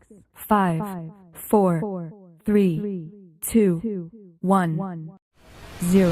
5, 4, 3, 2, 1, 0.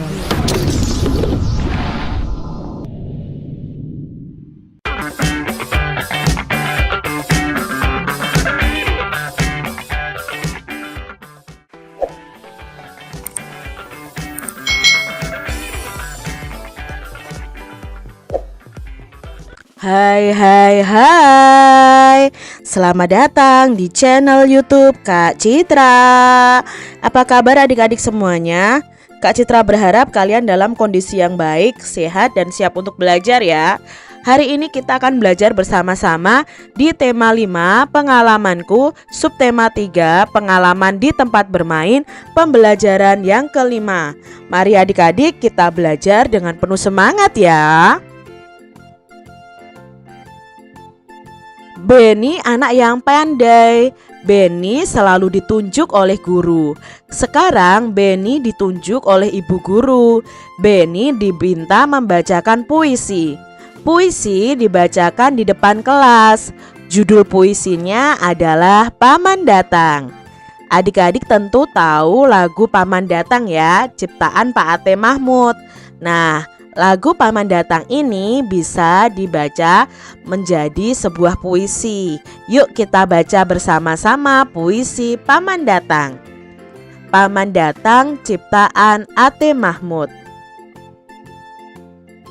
Hai, selamat datang di channel YouTube Kak Citra. Apa kabar adik-adik semuanya? Kak Citra berharap kalian dalam kondisi yang baik, sehat, dan siap untuk belajar ya. Hari ini kita akan belajar bersama-sama di tema 5, pengalamanku, subtema 3, pengalaman di tempat bermain, pembelajaran yang kelima. Mari adik-adik kita belajar dengan penuh semangat ya. Benny anak yang pandai. Benny selalu ditunjuk oleh guru. Sekarang Benny ditunjuk oleh ibu guru. Benny diminta membacakan puisi. Puisi dibacakan di depan kelas. Judul puisinya adalah Paman Datang. Adik-adik tentu tahu lagu Paman Datang ya, ciptaan Pak Ate Mahmud. Nah, lagu Paman Datang ini bisa dibaca menjadi sebuah puisi. Yuk kita baca bersama-sama puisi Paman Datang. Paman Datang ciptaan Ate Mahmud.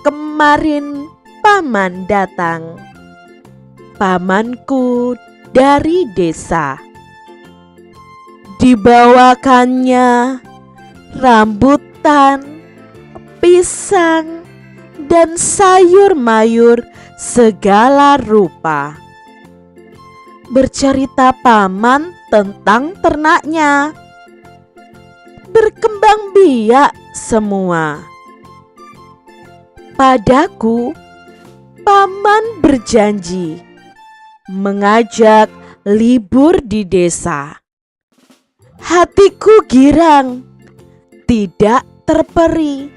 Kemarin Paman datang, pamanku dari desa. Dibawakannya rambutan, pisang, dan sayur mayur segala rupa. Bercerita paman tentang ternaknya. Berkembang biak semua. Padaku, paman berjanji mengajak libur di desa. Hatiku girang, tidak terperi.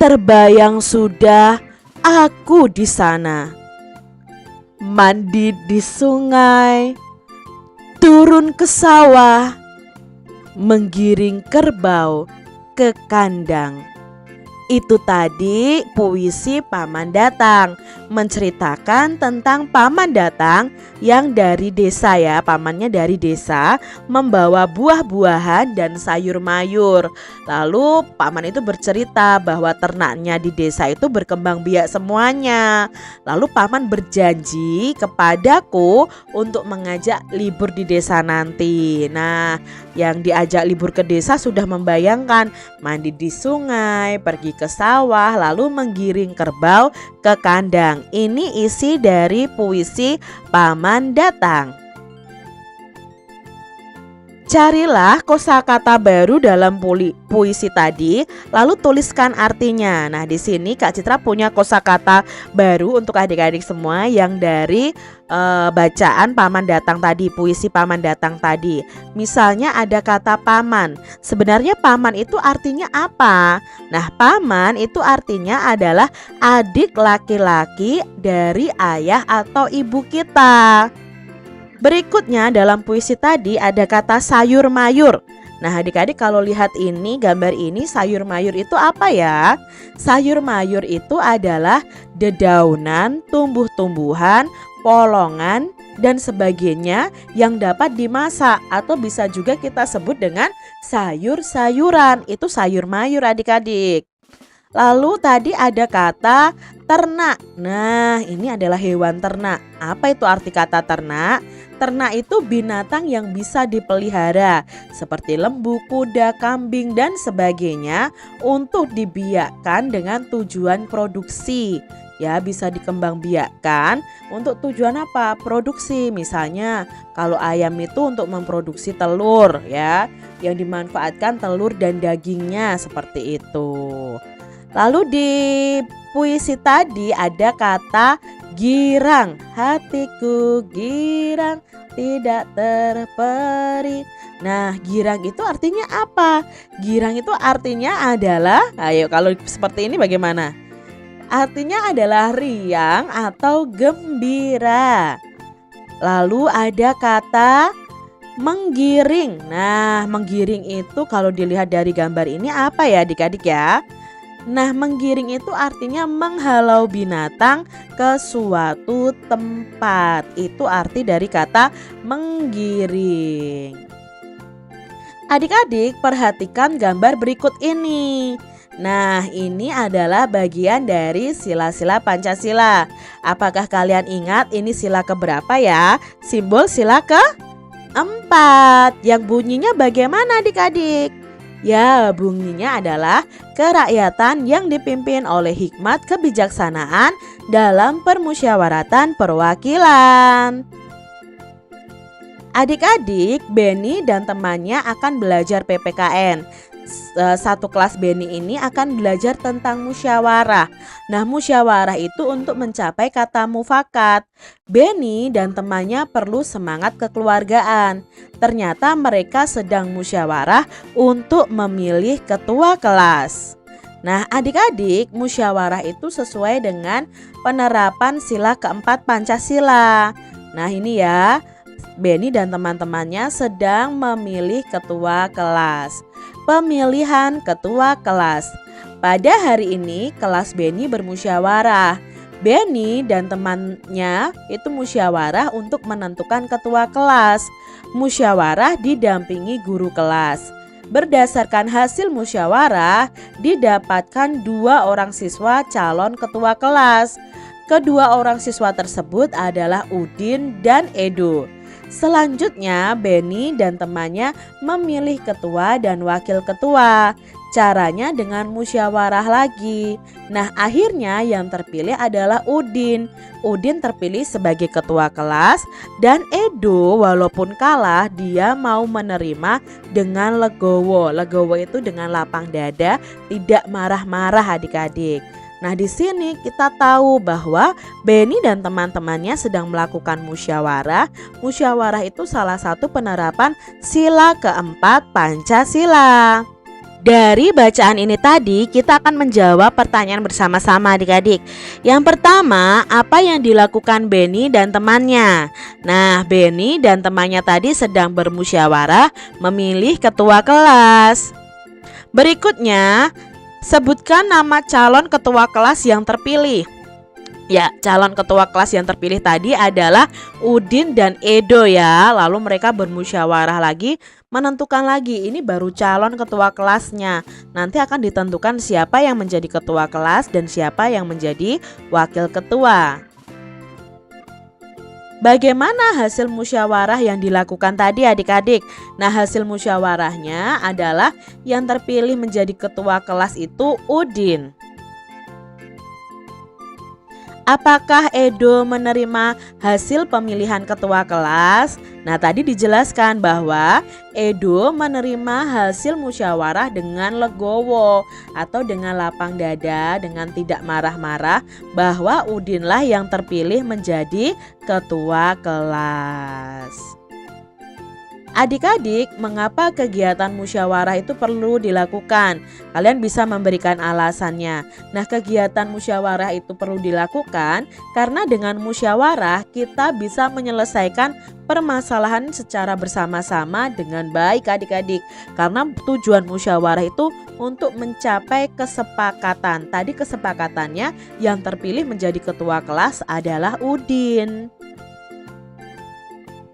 Terbayang sudah aku di sana. Mandi di sungai, turun ke sawah, menggiring kerbau ke kandang. Itu tadi puisi Paman Datang, menceritakan tentang Paman Datang yang dari desa ya, pamannya dari desa, membawa buah-buahan dan sayur mayur. Lalu paman itu bercerita bahwa ternaknya di desa itu berkembang biak semuanya. Lalu paman berjanji kepadaku untuk mengajak libur di desa nanti. Nah, yang diajak libur ke desa sudah membayangkan mandi di sungai, pergi ke sawah, lalu menggiring kerbau ke kandang. Ini isi dari puisi Paman Datang. Carilah kosakata baru dalam puisi tadi, lalu tuliskan artinya. Nah, di sini Kak Citra punya kosakata baru untuk adik-adik semua yang dari bacaan Paman Datang tadi, puisi Paman Datang tadi. Misalnya ada kata paman. Sebenarnya paman itu artinya apa? Nah, paman itu artinya adalah adik laki-laki dari ayah atau ibu kita. Berikutnya dalam puisi tadi ada kata sayur mayur. Nah, adik-adik kalau lihat ini, gambar ini, sayur mayur itu apa ya? Sayur mayur itu adalah dedaunan, tumbuh-tumbuhan, polongan, dan sebagainya yang dapat dimasak atau bisa juga kita sebut dengan sayur-sayuran. Itu sayur mayur adik-adik. Lalu tadi ada kata ternak. Nah, ini adalah hewan ternak. Apa itu arti kata ternak? Ternak itu binatang yang bisa dipelihara seperti lembu, kuda, kambing, dan sebagainya untuk dibiakkan dengan tujuan produksi. Ya, bisa dikembangbiakkan untuk tujuan apa? Produksi. Misalnya kalau ayam itu untuk memproduksi telur ya, yang dimanfaatkan telur dan dagingnya seperti itu. Lalu di puisi tadi ada kata girang. Hatiku girang, tidak terperi. Nah, girang itu artinya apa? Girang itu artinya adalah, ayo kalau seperti ini bagaimana? Artinya adalah riang atau gembira. Lalu ada kata menggiring. Nah, menggiring itu kalau dilihat dari gambar ini apa ya adik-adik ya? Nah, menggiring itu artinya menghalau binatang ke suatu tempat. Itu arti dari kata menggiring. Adik-adik, perhatikan gambar berikut ini. Nah, ini adalah bagian dari sila-sila Pancasila. Apakah kalian ingat ini sila keberapa ya? Simbol sila keempat. Yang bunyinya bagaimana adik-adik? Ya, bunyinya adalah kerakyatan yang dipimpin oleh hikmat kebijaksanaan dalam permusyawaratan perwakilan. Adik-adik, Beni dan temannya akan belajar PPKN. Satu kelas Beni ini akan belajar tentang musyawarah. Nah, musyawarah itu untuk mencapai kata mufakat. Beni dan temannya perlu semangat kekeluargaan. Ternyata mereka sedang musyawarah untuk memilih ketua kelas. Nah, adik-adik, musyawarah itu sesuai dengan penerapan sila keempat Pancasila. Nah, ini ya, Beni dan teman-temannya sedang memilih ketua kelas. Pemilihan ketua kelas. Pada hari ini kelas Beni bermusyawarah. Beni dan temannya itu musyawarah untuk menentukan ketua kelas. Musyawarah didampingi guru kelas. Berdasarkan hasil musyawarah didapatkan 2 orang siswa calon ketua kelas. Kedua orang siswa tersebut adalah Udin dan Edo. Selanjutnya, Beni dan temannya memilih ketua dan wakil ketua. Caranya dengan musyawarah lagi. Nah, akhirnya yang terpilih adalah Udin. Udin terpilih sebagai ketua kelas dan Edo walaupun kalah dia mau menerima dengan legowo. Legowo itu dengan lapang dada, tidak marah-marah adik-adik. Nah, di sini kita tahu bahwa Beni dan teman-temannya sedang melakukan musyawarah. Musyawarah itu salah satu penerapan sila keempat Pancasila. Dari bacaan ini tadi kita akan menjawab pertanyaan bersama-sama adik-adik. Yang pertama, apa yang dilakukan Beni dan temannya? Nah, Beni dan temannya tadi sedang bermusyawarah memilih ketua kelas. Berikutnya, sebutkan nama calon ketua kelas yang terpilih. Ya, calon ketua kelas yang terpilih tadi adalah Udin dan Edo ya. Lalu mereka bermusyawarah lagi, menentukan lagi ini baru calon ketua kelasnya. Nanti akan ditentukan siapa yang menjadi ketua kelas dan siapa yang menjadi wakil ketua. Bagaimana hasil musyawarah yang dilakukan tadi adik-adik? Nah, hasil musyawarahnya adalah yang terpilih menjadi ketua kelas itu Udin. Apakah Edo menerima hasil pemilihan ketua kelas? Nah, tadi dijelaskan bahwa Edo menerima hasil musyawarah dengan legowo atau dengan lapang dada, dengan tidak marah-marah, bahwa Udinlah yang terpilih menjadi ketua kelas. Adik-adik, mengapa kegiatan musyawarah itu perlu dilakukan? Kalian bisa memberikan alasannya. Nah, kegiatan musyawarah itu perlu dilakukan karena dengan musyawarah kita bisa menyelesaikan permasalahan secara bersama-sama dengan baik adik-adik. Karena tujuan musyawarah itu untuk mencapai kesepakatan. Tadi kesepakatannya yang terpilih menjadi ketua kelas adalah Udin.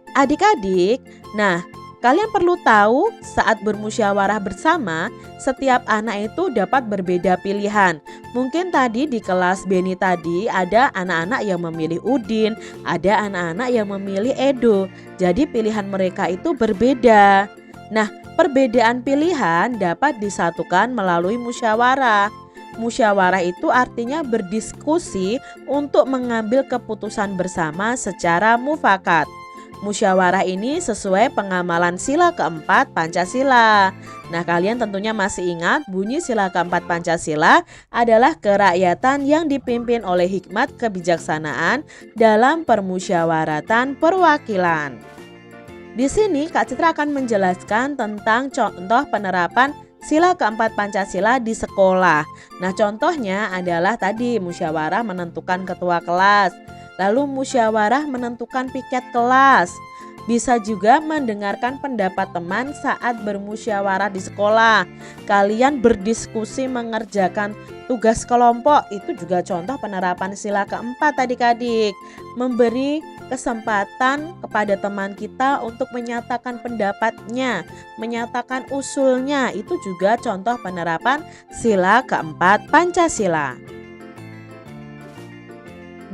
Adik-adik, nah, kalian perlu tahu saat bermusyawarah bersama, setiap anak itu dapat berbeda pilihan. Mungkin tadi di kelas Beni tadi ada anak-anak yang memilih Udin, ada anak-anak yang memilih Edo. Jadi pilihan mereka itu berbeda. Nah, perbedaan pilihan dapat disatukan melalui musyawarah. Musyawarah itu artinya berdiskusi untuk mengambil keputusan bersama secara mufakat. Musyawarah ini sesuai pengamalan sila keempat Pancasila. Nah, kalian tentunya masih ingat bunyi sila keempat Pancasila adalah kerakyatan yang dipimpin oleh hikmat kebijaksanaan dalam permusyawaratan perwakilan. Di sini Kak Citra akan menjelaskan tentang contoh penerapan sila keempat Pancasila di sekolah. Nah, contohnya adalah tadi musyawarah menentukan ketua kelas. lalu musyawarah menentukan piket kelas. Bisa juga mendengarkan pendapat teman saat bermusyawarah di sekolah. Kalian berdiskusi mengerjakan tugas kelompok, itu juga contoh penerapan sila keempat adik-adik. Memberi kesempatan kepada teman kita untuk menyatakan pendapatnya, menyatakan usulnya, itu juga contoh penerapan sila keempat Pancasila.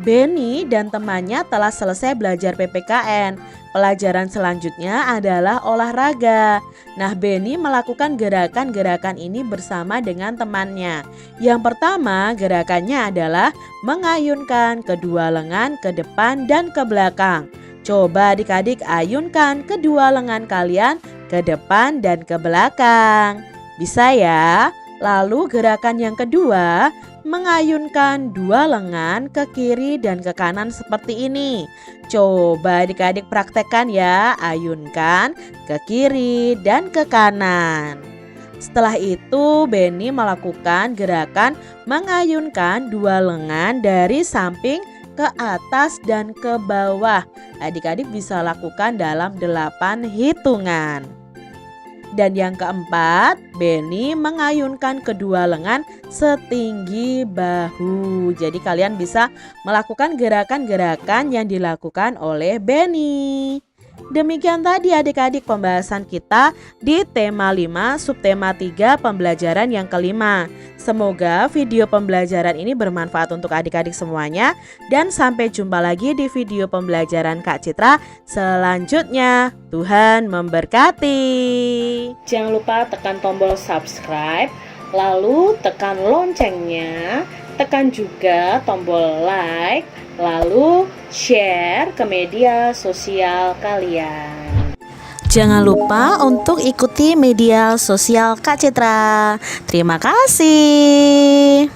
Benny dan temannya telah selesai belajar PPKN. Pelajaran selanjutnya adalah olahraga. Nah, Benny melakukan gerakan-gerakan ini bersama dengan temannya. Yang pertama, gerakannya adalah mengayunkan kedua lengan ke depan dan ke belakang. Coba adik-adik ayunkan kedua lengan kalian ke depan dan ke belakang. Bisa ya? Lalu gerakan yang kedua, mengayunkan dua lengan ke kiri dan ke kanan seperti ini. Coba adik-adik praktekkan ya, ayunkan ke kiri dan ke kanan. Setelah itu Benny melakukan gerakan mengayunkan dua lengan dari samping ke atas dan ke bawah. Adik-adik bisa lakukan dalam 8 hitungan. Dan yang keempat, Benny mengayunkan kedua lengan setinggi bahu. Jadi kalian bisa melakukan gerakan-gerakan yang dilakukan oleh Benny. Demikian tadi adik-adik pembahasan kita di tema 5 subtema 3 pembelajaran yang kelima. Semoga video pembelajaran ini bermanfaat untuk adik-adik semuanya. Dan sampai jumpa lagi di video pembelajaran Kak Citra selanjutnya. Tuhan memberkati. Jangan lupa tekan tombol subscribe, lalu tekan loncengnya, tekan juga tombol like, lalu share ke media sosial kalian. Jangan lupa untuk ikuti media sosial Kak Citra. Terima kasih.